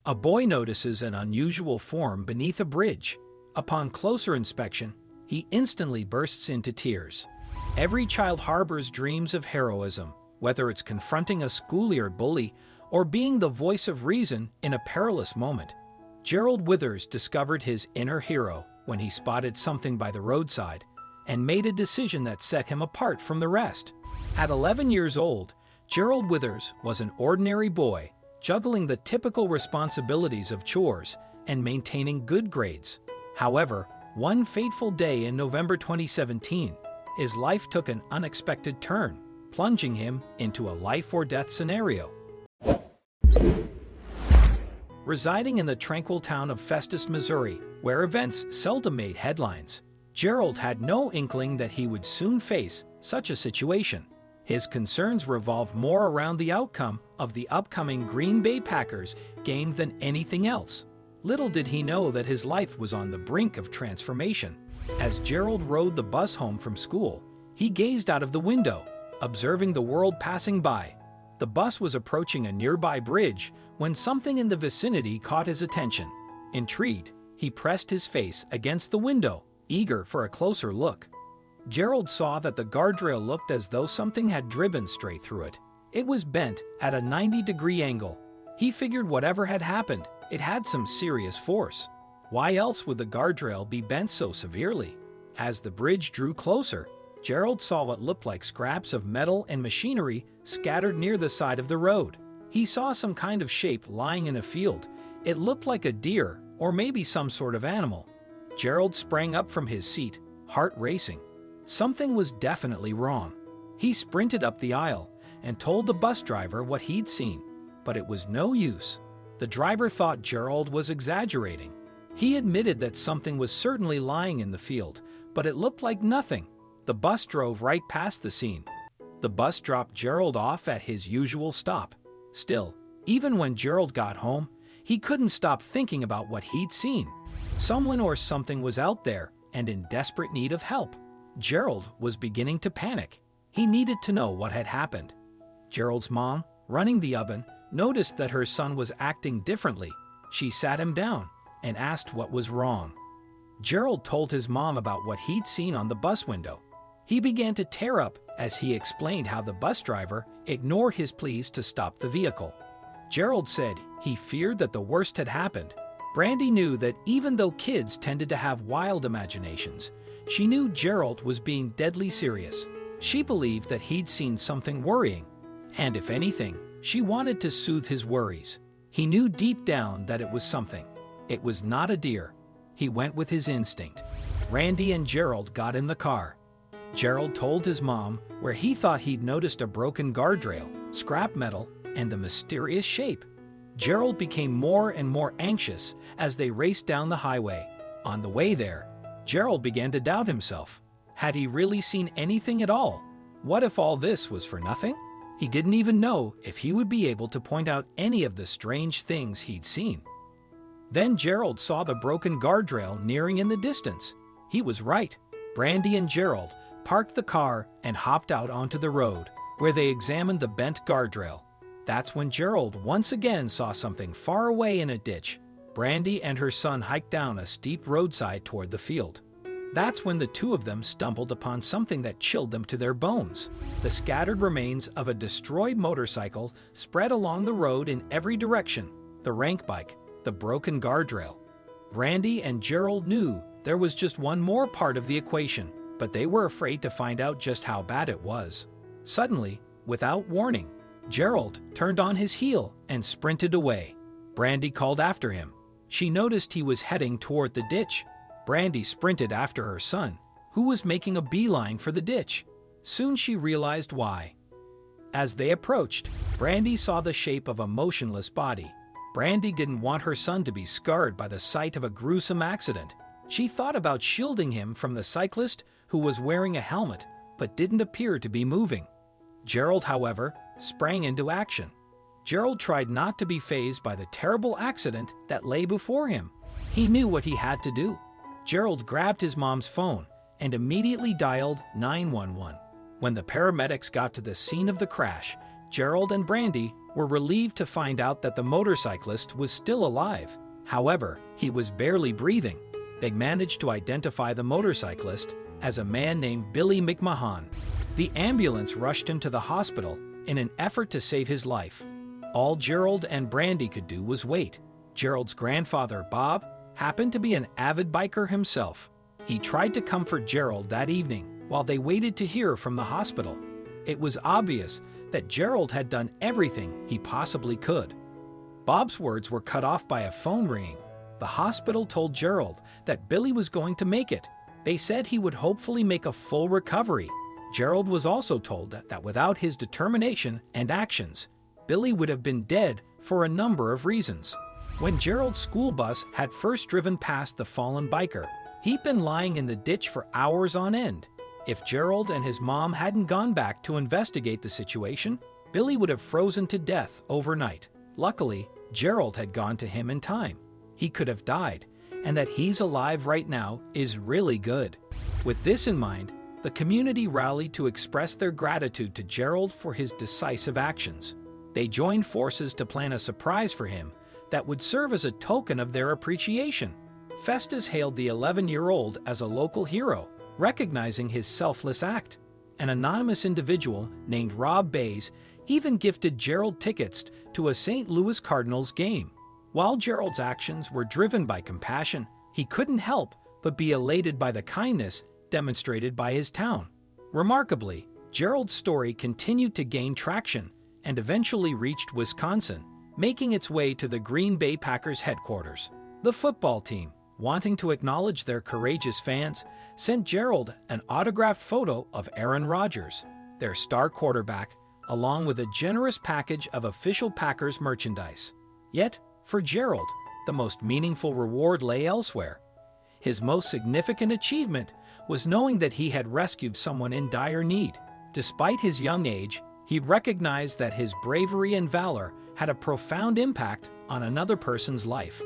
A boy notices an unusual form beneath a bridge. Upon closer inspection, he instantly bursts into tears. Every child harbors dreams of heroism, whether it's confronting a schoolyard bully or being the voice of reason in a perilous moment. Gerald Withers discovered his inner hero when he spotted something by the roadside and made a decision that set him apart from the rest. At 11 years old, Gerald Withers was an ordinary boy, juggling the typical responsibilities of chores and maintaining good grades. However, one fateful day in November 2017, his life took an unexpected turn, plunging him into a life-or-death scenario. Residing in the tranquil town of Festus, Missouri, where events seldom made headlines, Gerald had no inkling that he would soon face such a situation. His concerns revolved more around the outcome of the upcoming Green Bay Packers game than anything else. Little did he know that his life was on the brink of transformation. As Gerald rode the bus home from school, he gazed out of the window, observing the world passing by. The bus was approaching a nearby bridge when something in the vicinity caught his attention. Intrigued, he pressed his face against the window, eager for a closer look. Gerald saw that the guardrail looked as though something had driven straight through it. It was bent at a 90-degree angle. He figured whatever had happened, it had some serious force. Why else would the guardrail be bent so severely? As the bridge drew closer, Gerald saw what looked like scraps of metal and machinery scattered near the side of the road. He saw some kind of shape lying in a field. It looked like a deer or maybe some sort of animal. Gerald sprang up from his seat, heart racing. Something was definitely wrong. He sprinted up the aisle and told the bus driver what he'd seen, but it was no use. The driver thought Gerald was exaggerating. He admitted that something was certainly lying in the field, but it looked like nothing. The bus drove right past the scene. The bus dropped Gerald off at his usual stop. Still, even when Gerald got home, he couldn't stop thinking about what he'd seen. Someone or something was out there and in desperate need of help. Gerald was beginning to panic. He needed to know what had happened. Gerald's mom, running the oven, noticed that her son was acting differently. She sat him down and asked what was wrong. Gerald told his mom about what he'd seen on the bus window. He began to tear up as he explained how the bus driver ignored his pleas to stop the vehicle. Gerald said he feared that the worst had happened. Brandy knew that even though kids tended to have wild imaginations, she knew Gerald was being deadly serious. She believed that he'd seen something worrying, and if anything, she wanted to soothe his worries. He knew deep down that it was something. It was not a deer. He went with his instinct. Randy and Gerald got in the car. Gerald told his mom where he thought he'd noticed a broken guardrail, scrap metal, and the mysterious shape. Gerald became more and more anxious as they raced down the highway. On the way there, Gerald began to doubt himself. Had he really seen anything at all? What if all this was for nothing? He didn't even know if he would be able to point out any of the strange things he'd seen. Then Gerald saw the broken guardrail nearing in the distance. He was right. Brandy and Gerald parked the car and hopped out onto the road, where they examined the bent guardrail. That's when Gerald once again saw something far away in a ditch. Brandy and her son hiked down a steep roadside toward the field. That's when the two of them stumbled upon something that chilled them to their bones. The scattered remains of a destroyed motorcycle spread along the road in every direction. The rank bike, the broken guardrail. Brandy and Gerald knew there was just one more part of the equation, but they were afraid to find out just how bad it was. Suddenly, without warning, Gerald turned on his heel and sprinted away. Brandy called after him. She noticed he was heading toward the ditch. Brandy sprinted after her son, who was making a beeline for the ditch. Soon she realized why. As they approached, Brandy saw the shape of a motionless body. Brandy didn't want her son to be scarred by the sight of a gruesome accident. She thought about shielding him from the cyclist who was wearing a helmet but didn't appear to be moving. Gerald, however, sprang into action. Gerald tried not to be fazed by the terrible accident that lay before him. He knew what he had to do. Gerald grabbed his mom's phone and immediately dialed 911. When the paramedics got to the scene of the crash, Gerald and Brandy were relieved to find out that the motorcyclist was still alive. However, he was barely breathing. They managed to identify the motorcyclist as a man named Billy McMahon. The ambulance rushed him to the hospital in an effort to save his life. All Gerald and Brandy could do was wait. Gerald's grandfather, Bob, happened to be an avid biker himself. He tried to comfort Gerald that evening while they waited to hear from the hospital. It was obvious that Gerald had done everything he possibly could. Bob's words were cut off by a phone ringing. The hospital told Gerald that Billy was going to make it. They said he would hopefully make a full recovery. Gerald was also told that without his determination and actions, Billy would have been dead for a number of reasons. When Gerald's school bus had first driven past the fallen biker, he'd been lying in the ditch for hours on end. If Gerald and his mom hadn't gone back to investigate the situation, Billy would have frozen to death overnight. Luckily, Gerald had gone to him in time. He could have died, and that he's alive right now is really good. With this in mind, the community rallied to express their gratitude to Gerald for his decisive actions. They joined forces to plan a surprise for him that would serve as a token of their appreciation. Festus hailed the 11-year-old as a local hero, recognizing his selfless act. An anonymous individual named Rob Bays even gifted Gerald tickets to a St. Louis Cardinals game. While Gerald's actions were driven by compassion, he couldn't help but be elated by the kindness demonstrated by his town. Remarkably, Gerald's story continued to gain traction and eventually reached Wisconsin, making its way to the Green Bay Packers headquarters. The football team, wanting to acknowledge their courageous fans, sent Gerald an autographed photo of Aaron Rodgers, their star quarterback, along with a generous package of official Packers merchandise. Yet, for Gerald, the most meaningful reward lay elsewhere. His most significant achievement was knowing that he had rescued someone in dire need. Despite his young age, he recognized that his bravery and valor had a profound impact on another person's life.